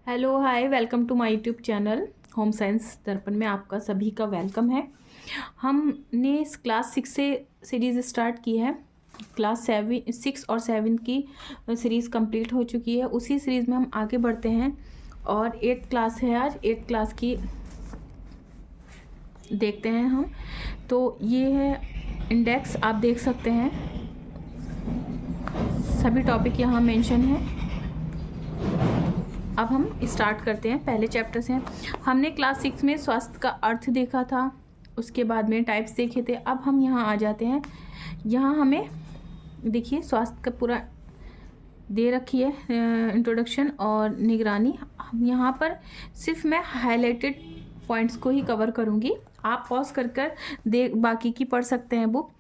Hello hi welcome to my YouTube channel home science Darpan में आपका सभी का वेलकम है। हमने इस क्लास 6 से सीरीज़ स्टार्ट की है। क्लास 6 और 7 की सीरीज़ कंप्लीट हो चुकी है। उसी सीरीज़ में हम आगे बढ़ते हैं और 8 क्लास है। आज 8 क्लास की देखते हैं हम। तो ये है इंडेक्स, आप देख सकते हैं सभी टॉपिक यहाँ मेंशन है। अब हम स्टार्ट करते हैं। पहले चैप्टर से हमने क्लास 6 में स्वास्थ्य का अर्थ देखा था, उसके बाद में टाइप्स देखे थे। अब हम यहाँ आ जाते हैं। यहाँ हमें देखिए स्वास्थ्य का पूरा दे रखी है इंट्रोडक्शन और निगरानी। यहाँ पर सिर्फ मैं हाईलाइटेड पॉइंट्स को ही कवर करूँगी, आप पॉज कर बाकी की पढ़ सकते हैं बुक।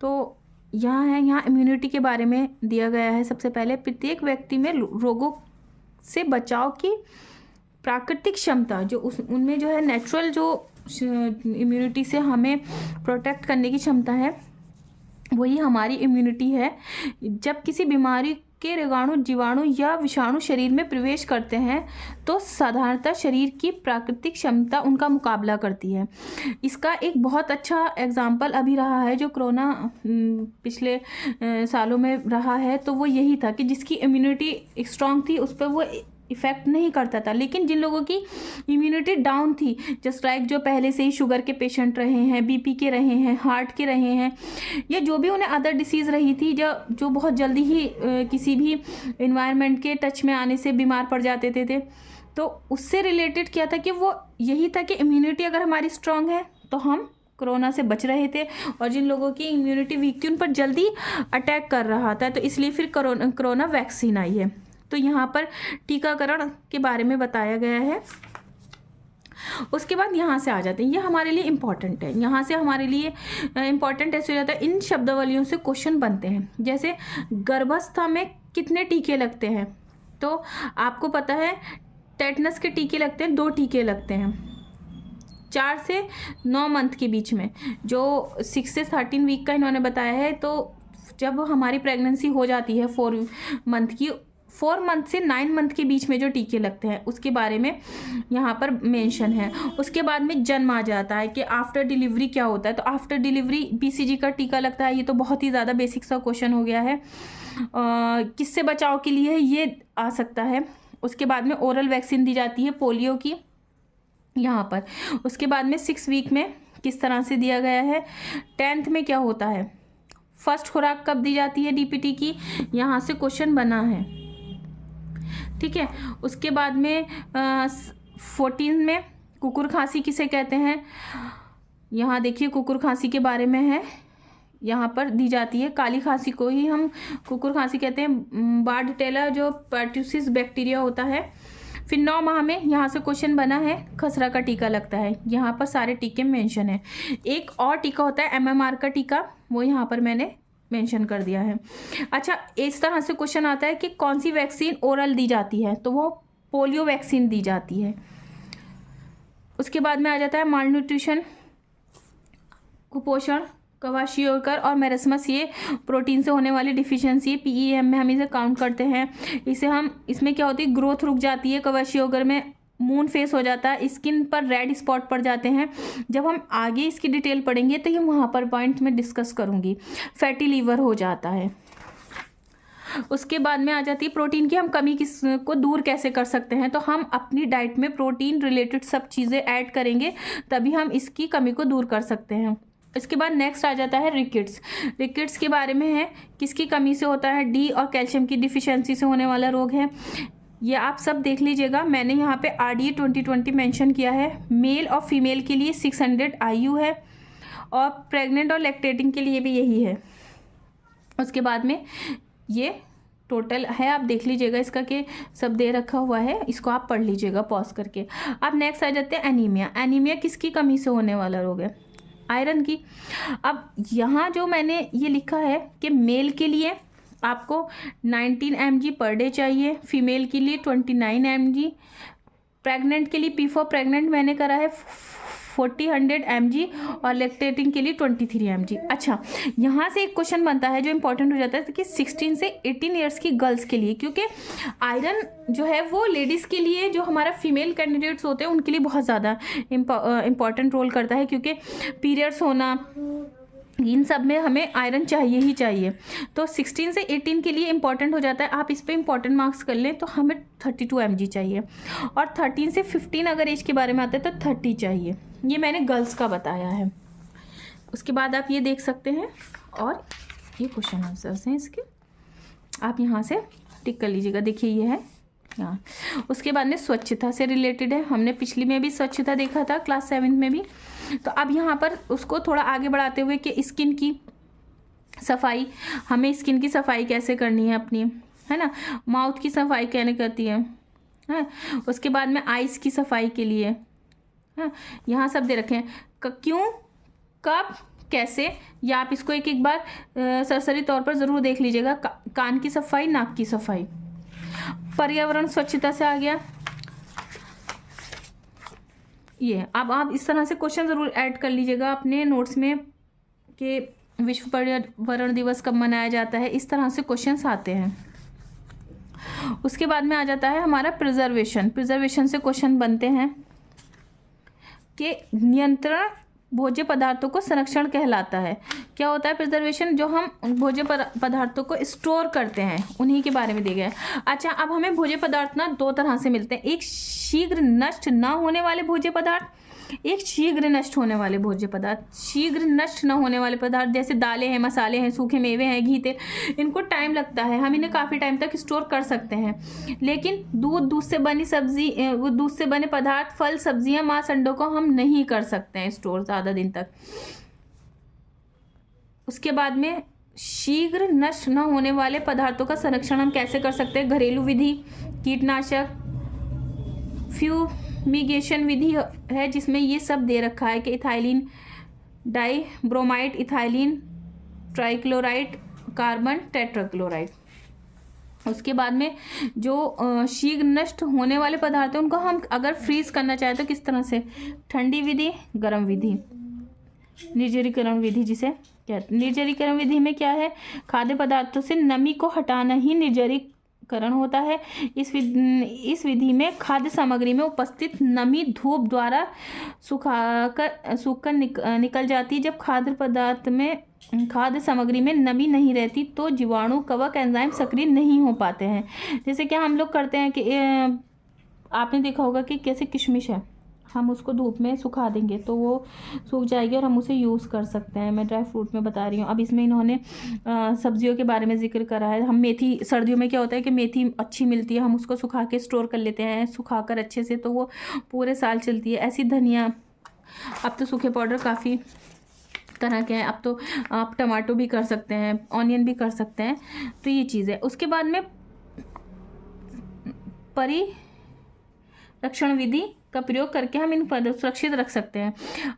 तो यहाँ है, यहाँ इम्यूनिटी के बारे में दिया गया है। सबसे पहले प्रत्येक व्यक्ति में रोगों से बचाव की प्राकृतिक क्षमता, जो उनमें जो है नेचुरल जो इम्यूनिटी से हमें प्रोटेक्ट करने की क्षमता है, वही हमारी इम्यूनिटी है। जब किसी बीमारी के रोगाणु, जीवाणु या विषाणु शरीर में प्रवेश करते हैं तो साधारणतः शरीर की प्राकृतिक क्षमता उनका मुकाबला करती है। इसका एक बहुत अच्छा एग्जाम्पल अभी रहा है जो कोरोना पिछले सालों में रहा है। तो वो यही था कि जिसकी इम्यूनिटी स्ट्रांग थी उस पर वो इफ़ेक्ट नहीं करता था, लेकिन जिन लोगों की इम्यूनिटी डाउन थी, जस्ट लाइक जो पहले से ही शुगर के पेशेंट रहे हैं, बीपी के रहे हैं, हार्ट के रहे हैं, या जो भी उन्हें अदर डिसीज़ रही थी, जो बहुत जल्दी ही किसी भी इन्वायरमेंट के टच में आने से बीमार पड़ जाते थे, तो उससे रिलेटेड क्या था कि वो यही था कि इम्यूनिटी अगर हमारी स्ट्रांग है तो हम कोरोना से बच रहे थे, और जिन लोगों की इम्यूनिटी वीक थी उन पर जल्दी अटैक कर रहा था। तो इसलिए फिर कोरोना वैक्सीन आई है। तो यहाँ पर टीकाकरण के बारे में बताया गया है। उसके बाद यहाँ से आ जाते हैं, ये हमारे लिए इम्पॉर्टेंट है। यहाँ से हमारे लिए इम्पॉर्टेंट ऐसे हो जाता है, इन शब्दावलियों से क्वेश्चन बनते हैं। जैसे गर्भावस्था में कितने टीके लगते हैं, तो आपको पता है टेटनस के टीके लगते हैं, 2 टीके लगते हैं 4 से 9 मंथ के बीच में। जो 6 से 13 वीक का इन्होंने बताया है, तो जब हमारी प्रेगनेंसी हो जाती है 4 मंथ की, 4 मंथ से 9 मंथ के बीच में जो टीके लगते हैं उसके बारे में यहाँ पर मेंशन है। उसके बाद में जन्म आ जाता है कि आफ्टर डिलीवरी क्या होता है। तो आफ्टर डिलीवरी बीसीजी का टीका लगता है। ये तो बहुत ही ज़्यादा बेसिक सा क्वेश्चन हो गया है। किससे बचाव के लिए ये आ सकता है। उसके बाद में ओरल वैक्सीन दी जाती है पोलियो की यहाँ पर। उसके बाद में 6 वीक में किस तरह से दिया गया है। 10th में क्या होता है, फर्स्ट खुराक कब दी जाती है डीपीटी की, यहाँ से क्वेश्चन बना है, ठीक है। उसके बाद में 14 में कुकुर खांसी किसे कहते हैं, यहाँ देखिए कुकुर खांसी के बारे में है, यहाँ पर दी जाती है। काली खांसी को ही हम कुकुर खांसी कहते हैं। बार्डटेला जो पर्ट्यूसिस बैक्टीरिया होता है। फिर 9 माह में यहाँ से क्वेश्चन बना है, खसरा का टीका लगता है। यहाँ पर सारे टीके मेंशन है। एक और टीका होता है एमएमआर का टीका, वो यहाँ पर मैंने मेंशन कर दिया है। अच्छा, इस तरह से क्वेश्चन आता है कि कौन सी वैक्सीन ओरल दी जाती है, तो वो पोलियो वैक्सीन दी जाती है। उसके बाद में आ जाता है माल न्यूट्रिशन, कुपोषण, क्वाशियोकर और मेरेस्मस, ये प्रोटीन से होने वाली डिफिशियंसी पीईएम में हम इसे काउंट करते हैं। इसमें क्या होती है, ग्रोथ रुक जाती है। क्वाशियोकर में मून फेस हो जाता है, स्किन पर रेड स्पॉट पड़ जाते हैं। जब हम आगे इसकी डिटेल पढ़ेंगे तो ये वहाँ पर पॉइंट में डिस्कस करूँगी। फैटी लीवर हो जाता है। उसके बाद में आ जाती है प्रोटीन की हम कमी को दूर कैसे कर सकते हैं। तो हम अपनी डाइट में प्रोटीन रिलेटेड सब चीज़ें ऐड करेंगे, तभी हम इसकी कमी को दूर कर सकते हैं। इसके बाद नेक्स्ट आ जाता है रिकेट्स। रिकेट्स के बारे में है, किसकी कमी से होता है, डी और कैल्शियम की डिफिशियंसी से होने वाला रोग है। ये आप सब देख लीजिएगा, मैंने यहाँ पे RDA 2020 मेंशन किया है। मेल और फीमेल के लिए 600 IU है, और प्रेग्नेंट और लैक्टेटिंग के लिए भी यही है। उसके बाद में ये टोटल है, आप देख लीजिएगा इसका कि सब दे रखा हुआ है, इसको आप पढ़ लीजिएगा पॉज करके। अब नेक्स्ट आ जाते हैं एनीमिया। एनीमिया किसकी कमी से होने वाला रोग है, आयरन की। अब यहाँ जो मैंने ये लिखा है कि मेल के लिए आपको 19 mg पर डे चाहिए, फीमेल के लिए 29 mg, प्रेग्नेंट के लिए P4 प्रेग्नेंट मैंने करा है 40-100 mg और लैक्टेटिंग के लिए 23 mg। अच्छा, यहाँ से एक क्वेश्चन बनता है जो इंपॉर्टेंट हो जाता है कि 16 से 18 ईयर्स की गर्ल्स के लिए, क्योंकि आयरन जो है वो लेडीज़ के लिए, जो हमारा फीमेल कैंडिडेट्स होते हैं उनके लिए बहुत ज़्यादा इम्पॉर्टेंट रोल करता है, क्योंकि पीरियड्स होना, इन सब में हमें आयरन चाहिए ही चाहिए। तो 16 से 18 के लिए इंपॉर्टेंट हो जाता है। आप इस पे इंपॉर्टेंट मार्क्स कर लें तो हमें 32 mg चाहिए, और 13 से 15 अगर एज के बारे में आता है तो 30 चाहिए। ये मैंने गर्ल्स का बताया है। उसके बाद आप ये देख सकते हैं, और ये क्वेश्चन आंसर्स हैं इसके, आप यहाँ से टिक कर लीजिएगा। देखिए ये है यहाँ। उसके बाद में स्वच्छता से रिलेटेड है, हमने पिछली में भी स्वच्छता देखा था, क्लास 7 में भी। तो अब यहाँ पर उसको थोड़ा आगे बढ़ाते हुए कि स्किन की सफाई, हमें स्किन की सफाई कैसे करनी है अपनी, है ना। माउथ की सफाई कहने करती है। उसके बाद में आइस की सफाई के लिए, हाँ, यहाँ सब दे रखे हैं। क्यों, कब, कैसे, या आप इसको एक एक बार सरसरी तौर पर ज़रूर देख लीजिएगा। कान की सफाई, नाक की सफाई। पर्यावरण स्वच्छता से आ गया ये। अब आप इस तरह से क्वेश्चन ज़रूर ऐड कर लीजिएगा अपने नोट्स में कि विश्व पर्यावरण दिवस कब मनाया जाता है। इस तरह से क्वेश्चंस आते हैं। उसके बाद में आ जाता है हमारा प्रिजर्वेशन। प्रिजर्वेशन से क्वेश्चन बनते हैं कि नियंत्रण भोज्य पदार्थों को संरक्षण कहलाता है। क्या होता है प्रिजर्वेशन? जो हम भोज्य पदार्थों को स्टोर करते हैं उन्हीं के बारे में दिया गया है। अच्छा, अब हमें भोज्य पदार्थ ना दो तरह से मिलते हैं, एक शीघ्र नष्ट ना होने वाले भोज्य पदार्थ, एक शीघ्र नष्ट होने वाले भोज्य पदार्थ। शीघ्र नष्ट न होने वाले पदार्थ जैसे दालें हैं, मसाले हैं, सूखे मेवे हैं, घी तेल, इनको टाइम लगता है, हम इन्हें काफ़ी टाइम तक स्टोर कर सकते हैं। लेकिन दूध से बनी सब्जी, दूध से बने पदार्थ, फल, सब्जियां, मांस, अंडों को हम नहीं कर सकते हैं स्टोर ज़्यादा दिन तक। उसके बाद में शीघ्र नष्ट न होने वाले पदार्थों का संरक्षण हम कैसे कर सकते हैं? घरेलू विधि, कीटनाशक, फ्यूमिगेशन विधि है जिसमें ये सब दे रखा है कि ethylene dibromide, ethylene trichloride, carbon tetrachloride. उसके बाद में जो शीघ्र नष्ट होने वाले पदार्थ हैं उनको हम अगर फ्रीज करना चाहें तो किस तरह से? ठंडी विधि, गर्म विधि, निर्जलीकरण विधि जिसे कहते हैं। निर्जलीकरण विधि में क्या है? खाद्य पदार्थों से नमी को हटाना ही निर्जलीकरण होता है। इस विधि में खाद्य सामग्री में उपस्थित नमी धूप द्वारा सूखकर निकल जाती है। जब खाद्य सामग्री में नमी नहीं रहती तो जीवाणु, कवक, एंजाइम सक्रिय नहीं हो पाते हैं। जैसे क्या हम लोग करते हैं कि आपने देखा होगा कि कैसे किशमिश है, हम उसको धूप में सुखा देंगे तो वो सूख जाएगी और हम उसे यूज़ कर सकते हैं। मैं ड्राई फ्रूट में बता रही हूँ। अब इसमें इन्होंने सब्जियों के बारे में जिक्र करा है। हम मेथी, सर्दियों में क्या होता है कि मेथी अच्छी मिलती है, हम उसको सुखा के स्टोर कर लेते हैं, सुखाकर अच्छे से, तो वो पूरे साल चलती है। ऐसी धनिया, अब तो सूखे पाउडर काफ़ी तरह के हैं, अब तो आप टमाटो भी कर सकते हैं, ऑनियन भी कर सकते हैं। तो ये चीज़ है। उसके बाद में परिरक्षण विधि का प्रयोग करके हम इन पदार्थों को सुरक्षित रख सकते हैं।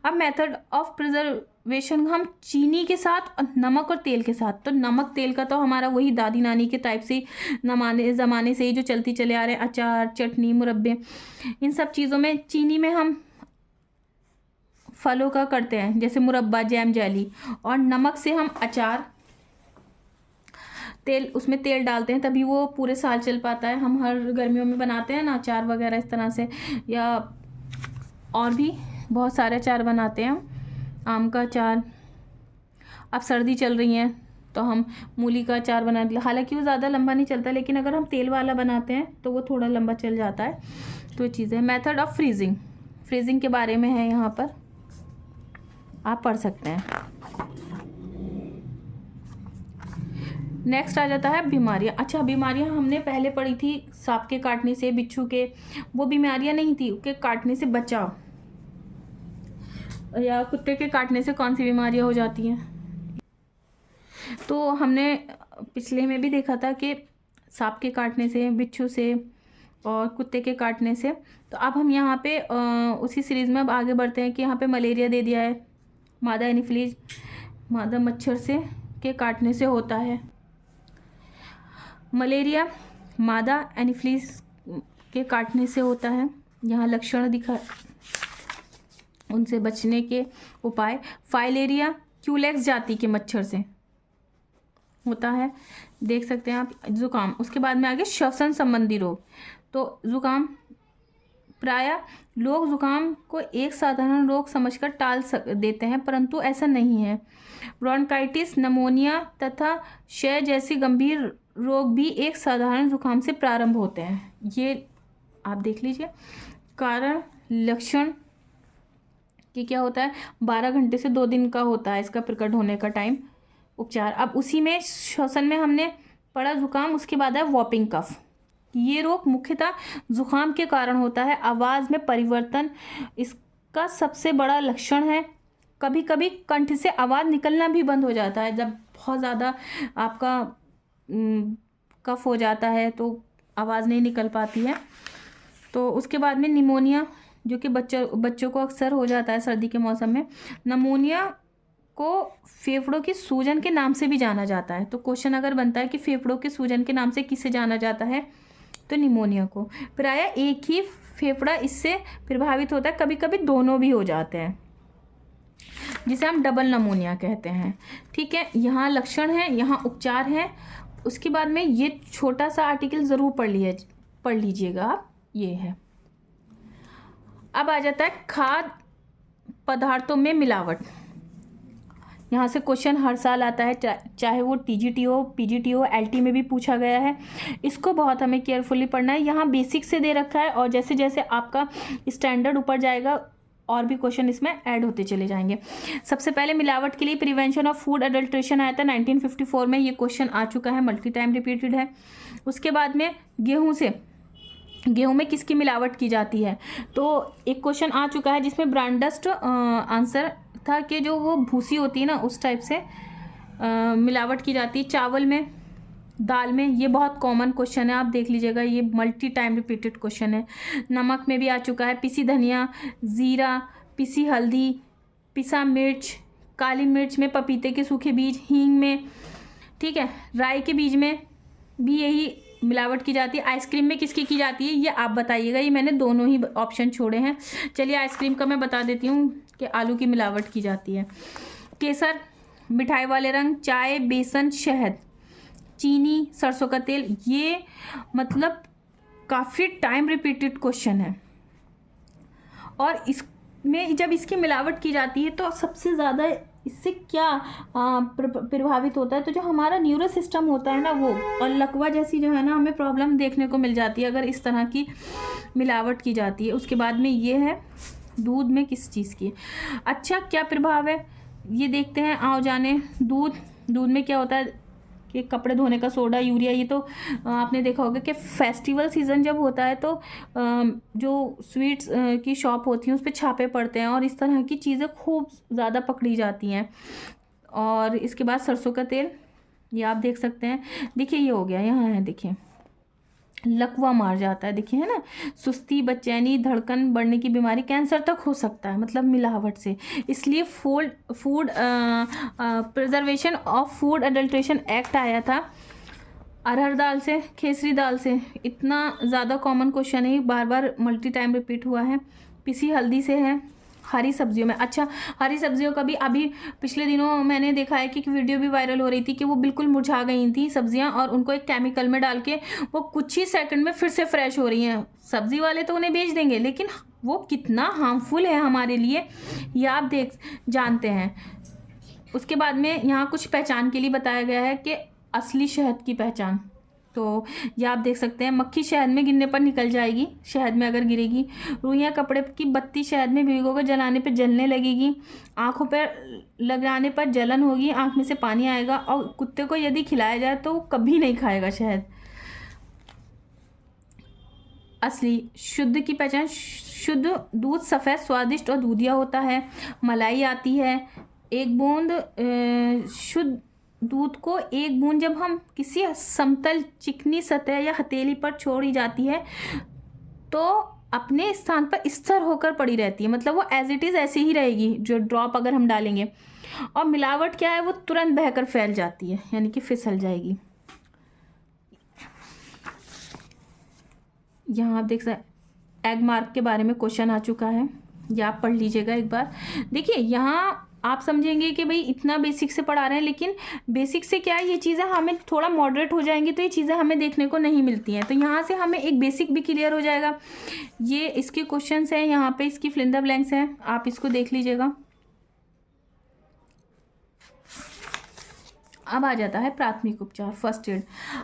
अब मेथड ऑफ प्रिजर्वेशन हम चीनी के साथ, नमक और तेल के साथ। तो नमक तेल का तो हमारा वही दादी नानी के टाइप से ज़माने से ही जो चलती चले आ रहे हैं, अचार, चटनी, मुरब्बे, इन सब चीज़ों में। चीनी में हम फलों का करते हैं जैसे मुरब्बा, जैम, जेली, और नमक से हम अचार, तेल, उसमें तेल डालते हैं तभी वो पूरे साल चल पाता है। हम हर गर्मियों में बनाते हैं ना अचार वगैरह इस तरह से, या और भी बहुत सारे अचार बनाते हैं। आम का अचार, अब सर्दी चल रही है तो हम मूली का अचार बना, हालांकि वो ज़्यादा लंबा नहीं चलता, लेकिन अगर हम तेल वाला बनाते हैं तो वो थोड़ा लंबा चल जाता है। तो ये चीज़ है। मेथड ऑफ फ्रीजिंग, फ्रीजिंग के बारे में है, यहाँ पर आप पढ़ सकते हैं। नेक्स्ट आ जाता है बीमारियां। अच्छा, बीमारियां हमने पहले पढ़ी थी, सांप के काटने से, बिच्छू के, वो बीमारियां नहीं थी, उसके काटने से बचाव, या कुत्ते के काटने से कौन सी बीमारियां हो जाती हैं। तो हमने पिछले में भी देखा था कि सांप के काटने से, बिच्छू से और कुत्ते के काटने से। तो अब हम यहाँ पे उसी सीरीज़ में अब आगे बढ़ते हैं कि यहाँ पे मलेरिया दे दिया है, मादा एनोफिलीज, मादा मच्छर से के काटने से होता है। मलेरिया मादा एनोफिलीज के काटने से होता है। यहाँ लक्षण उनसे बचने के उपाय। फाइलेरिया क्यूलेक्स जाति के मच्छर से होता है, देख सकते हैं आप। जुकाम, उसके बाद में आगे श्वसन संबंधी रोग। तो जुकाम, प्रायः लोग जुकाम को एक साधारण रोग समझकर टाल देते हैं, परंतु ऐसा नहीं है। ब्रोंकाइटिस, नमोनिया तथा क्षय जैसे गंभीर रोग भी एक साधारण जुकाम से प्रारंभ होते हैं। ये आप देख लीजिए। कारण, लक्षण कि क्या होता है, 12 घंटे से 2 दिन का होता है इसका प्रकट होने का टाइम। उपचार, अब उसी में श्वसन में हमने पढ़ा जुकाम, उसके बाद है वॉपिंग कफ। ये रोग मुख्यतः जुकाम के कारण होता है। आवाज़ में परिवर्तन इसका सबसे बड़ा लक्षण है। कभी कभी कंठ से आवाज़ निकलना भी बंद हो जाता है, जब बहुत ज़्यादा आपका कफ हो जाता है तो आवाज़ नहीं निकल पाती है। तो उसके बाद में निमोनिया, जो कि बच्चों को अक्सर हो जाता है सर्दी के मौसम में। नमोनिया को फेफड़ों की सूजन के नाम से भी जाना जाता है। तो क्वेश्चन अगर बनता है कि फेफड़ों के सूजन के नाम से किसे जाना जाता है, तो निमोनिया को। प्रायः एक ही फेफड़ा इससे प्रभावित होता है, कभी कभी दोनों भी हो जाते हैं, जिसे हम डबल नमोनिया कहते हैं। ठीक है, यहाँ लक्षण है, यहाँ उपचार है। उसके बाद में ये छोटा सा आर्टिकल ज़रूर पढ़ लीजिएगा आप, ये है। अब आ जाता है खाद्य पदार्थों में मिलावट। यहाँ से क्वेश्चन हर साल आता है, चाहे वो टीजीटी हो, पीजीटी हो, एलटी में भी पूछा गया है। इसको बहुत हमें केयरफुली पढ़ना है। यहाँ बेसिक से दे रखा है और जैसे जैसे आपका स्टैंडर्ड ऊपर जाएगा और भी क्वेश्चन इसमें ऐड होते चले जाएंगे। सबसे पहले मिलावट के लिए प्रिवेंशन ऑफ फूड अडल्ट्रेशन आया था 1954 में, ये क्वेश्चन आ चुका है, मल्टी टाइम रिपीटेड है। उसके बाद में गेहूं में किसकी मिलावट की जाती है, तो एक क्वेश्चन आ चुका है जिसमें ब्रांडस्ट आंसर था कि जो वो भूसी होती है ना, उस टाइप से मिलावट की जाती है। चावल में, दाल में, ये बहुत कॉमन क्वेश्चन है, आप देख लीजिएगा, ये मल्टी टाइम रिपीटेड क्वेश्चन है। नमक में भी आ चुका है, पिसी धनिया, जीरा, पिसी हल्दी, पिसा मिर्च, काली मिर्च में पपीते के सूखे बीज, हींग में, ठीक है, राई के बीज में भी यही मिलावट की जाती है। आइसक्रीम में किसकी की जाती है, ये आप बताइएगा, ये मैंने दोनों ही ऑप्शन छोड़े हैं। चलिए आइसक्रीम का मैं बता देती हूँ कि आलू की मिलावट की जाती है। केसर, मिठाई वाले रंग, चाय, बेसन, शहद, चीनी, सरसों का तेल, ये मतलब काफ़ी टाइम रिपीटेड क्वेश्चन है। और इसमें जब इसकी मिलावट की जाती है तो सबसे ज़्यादा इससे क्या प्रभावित होता है, तो जो हमारा न्यूरो सिस्टम होता है ना वो, और लकवा जैसी जो है ना हमें प्रॉब्लम देखने को मिल जाती है अगर इस तरह की मिलावट की जाती है। उसके बाद में ये है दूध में किस चीज़ की। अच्छा, क्या प्रभाव है ये देखते हैं, आओ जाने। दूध में क्या होता है कि कपड़े धोने का सोडा, यूरिया, ये तो आपने देखा होगा कि फेस्टिवल सीज़न जब होता है तो जो स्वीट्स की शॉप होती हैं उस पर छापे पड़ते हैं और इस तरह की चीज़ें खूब ज़्यादा पकड़ी जाती हैं। और इसके बाद सरसों का तेल, ये आप देख सकते हैं, देखिए ये हो गया, यहाँ है देखिए, लकवा मार जाता है, देखिए है ना। सुस्ती, बेचैनी, धड़कन बढ़ने की बीमारी, कैंसर तक हो सकता है, मतलब मिलावट से। इसलिए food preservation of food adulteration act आया था। अरहर दाल से, खेसरी दाल से, इतना ज़्यादा कॉमन क्वेश्चन है, बार बार मल्टी टाइम रिपीट हुआ है। पिसी हल्दी से है। हरी सब्जियों में, अच्छा हरी सब्जियों का भी अभी पिछले दिनों मैंने देखा है कि वीडियो भी वायरल हो रही थी कि वो बिल्कुल मुरझा गई थी सब्जियां और उनको एक केमिकल में डाल के वो कुछ ही सेकंड में फिर से फ्रेश हो रही हैं। सब्जी वाले तो उन्हें बेच देंगे, लेकिन वो कितना हार्मफुल है हमारे लिए ये आप जानते हैं। उसके बाद में यहाँ कुछ पहचान के लिए बताया गया है कि असली शहद की पहचान, तो ये आप देख सकते हैं। मक्खी शहद में गिरने पर निकल जाएगी, शहद में अगर गिरेगी। रुइयाँ कपड़े की बत्ती शहद में भिगोकर जलाने पर जलने लगेगी। आँखों पर लगाने पर जलन होगी, आँख में से पानी आएगा। और कुत्ते को यदि खिलाया जाए तो वो कभी नहीं खाएगा शहद। असली शुद्ध की पहचान, शुद्ध दूध सफ़ेद, स्वादिष्ट और दूधिया होता है। मलाई आती है। एक बूंद शुद्ध दूध को एक बूंद जब हम किसी समतल चिकनी सतह या हथेली पर छोड़ी जाती है तो अपने स्थान पर स्थिर होकर पड़ी रहती है, मतलब वो एज इट इज़ ऐसी ही रहेगी जो ड्रॉप अगर हम डालेंगे। और मिलावट क्या है, वो तुरंत बहकर फैल जाती है, यानी कि फिसल जाएगी। यहाँ आप देख सकते एग मार्क के बारे में क्वेश्चन आ चुका है, या आप पढ़ लीजिएगा एक बार। देखिए यहाँ आप समझेंगे कि भाई इतना बेसिक से पढ़ा रहे हैं, लेकिन बेसिक से क्या है, ये चीज़ें हमें थोड़ा मॉडरेट हो जाएंगी तो ये चीज़ें हमें देखने को नहीं मिलती हैं। तो यहाँ से हमें एक बेसिक भी क्लियर हो जाएगा। ये इसके क्वेश्चंस हैं, यहाँ पे इसकी फिल इन द ब्लैंक्स हैं, आप इसको देख लीजिएगा। अब आ जाता है प्राथमिक उपचार, फर्स्ट एड।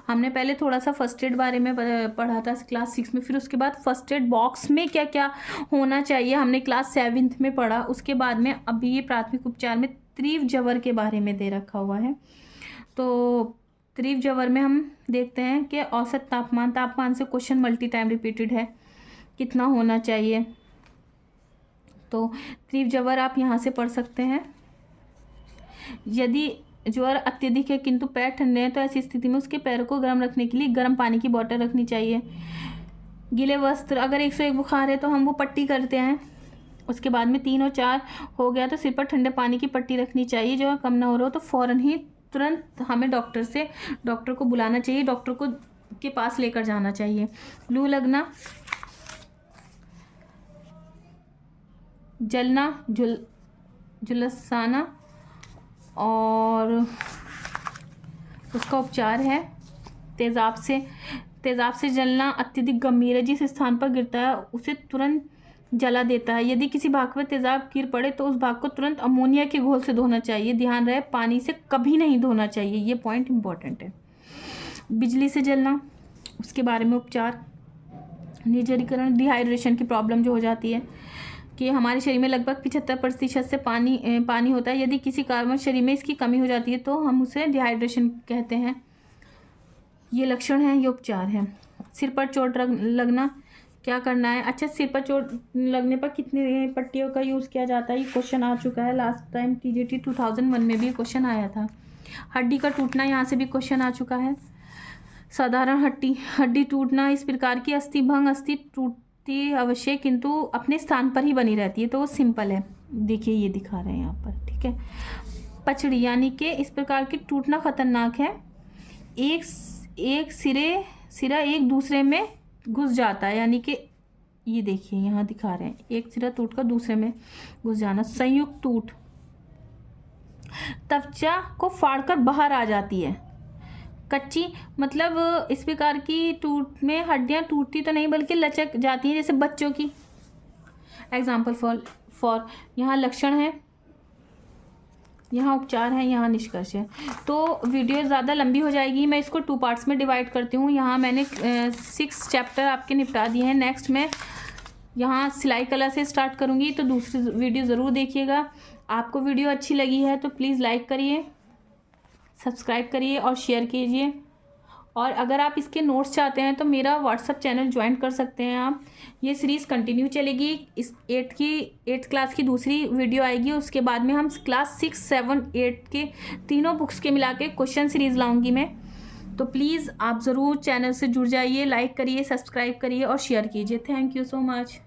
हमने पहले थोड़ा सा फर्स्ट एड बारे में पढ़ा था क्लास 6 में, फिर उसके बाद फर्स्ट एड बॉक्स में क्या क्या होना चाहिए हमने क्लास 7th में पढ़ा। उसके बाद में अभी ये प्राथमिक उपचार में तीव्र ज्वर के बारे में दे रखा हुआ है। तो तीव्र ज्वर में हम देखते हैं कि औसत तापमान से क्वेश्चन मल्टी टाइम रिपीटेड है, कितना होना चाहिए। तो तीव्र ज्वर आप यहाँ से पढ़ सकते हैं। यदि ज्वर अत्यधिक है किंतु पैर ठंडे हैं तो ऐसी स्थिति में उसके पैरों को गर्म रखने के लिए गर्म पानी की बोतल रखनी चाहिए। गीले वस्त्र, अगर 101 बुखार है तो हम वो पट्टी करते हैं। उसके बाद में 3 और 4 हो गया तो सिर पर ठंडे पानी की पट्टी रखनी चाहिए। जो कम ना हो रहा हो तो फ़ौरन ही तुरंत हमें डॉक्टर को बुलाना चाहिए, डॉक्टर को के पास लेकर जाना चाहिए। लू लगना, जलना, झुलसाना और उसका उपचार है तेज़ाब से जलना अत्यधिक गंभीर है। जिस स्थान पर गिरता है उसे तुरंत जला देता है। यदि किसी भाग पर तेज़ाब गिर पड़े तो उस भाग को तुरंत अमोनिया के घोल से धोना चाहिए। ध्यान रहे पानी से कभी नहीं धोना चाहिए, ये पॉइंट इम्पॉर्टेंट है। बिजली से जलना, उसके बारे में उपचार। निर्जलीकरण, डिहाइड्रेशन की प्रॉब्लम जो हो जाती है कि हमारे शरीर में लगभग 75% से पानी होता है। यदि किसी कारणवश शरीर में इसकी कमी हो जाती है तो हम उसे डिहाइड्रेशन कहते हैं। ये लक्षण हैं, ये उपचार है। सिर पर चोट लगना, क्या करना है? अच्छा, सिर पर चोट लगने पर कितनी पट्टियों का यूज़ किया जाता है, ये क्वेश्चन आ चुका है। लास्ट टाइम TGT 2001 में भी क्वेश्चन आया था। हड्डी का टूटना, यहाँ से भी क्वेश्चन आ चुका है। साधारण हड्डी टूटना, इस प्रकार की अस्थि टूटती अवश्य किंतु अपने स्थान पर ही बनी रहती है, तो वो सिंपल है। देखिए ये दिखा रहे हैं यहाँ पर, ठीक है। पचड़ी यानी कि इस प्रकार की टूटना खतरनाक है। एक सिरा एक दूसरे में घुस जाता है, यानी कि ये देखिए यहाँ दिखा रहे हैं, एक सिरा टूटकर दूसरे में घुस जाना। संयुक्त टूट, त्वचा को फाड़कर बाहर आ जाती है। कच्ची मतलब इस प्रकार की टूट में हड्डियाँ टूटती तो नहीं बल्कि लचक जाती हैं, जैसे बच्चों की। एग्जाम्पल फॉर यहाँ लक्षण है, यहाँ उपचार है, यहाँ निष्कर्ष है। तो वीडियो ज़्यादा लंबी हो जाएगी, मैं इसको 2 पार्ट्स में डिवाइड करती हूँ। यहाँ मैंने 6 चैप्टर आपके निपटा दिए हैं। नेक्स्ट में यहाँ सिलाई कला से स्टार्ट करूँगी, तो दूसरी वीडियो ज़रूर देखिएगा। आपको वीडियो अच्छी लगी है तो प्लीज़ लाइक करिए, सब्सक्राइब करिए और शेयर कीजिए। और अगर आप इसके नोट्स चाहते हैं तो मेरा व्हाट्सअप चैनल ज्वाइन कर सकते हैं आप। ये सीरीज़ कंटिन्यू चलेगी। इस 8th क्लास की दूसरी वीडियो आएगी, उसके बाद में हम क्लास 6, 7, 8 के तीनों बुक्स के मिला के क्वेश्चन सीरीज़ लाऊंगी मैं। तो प्लीज़ आप ज़रूर चैनल से जुड़ जाइए, लाइक करिए, सब्सक्राइब करिए और शेयर कीजिए। Thank you so much.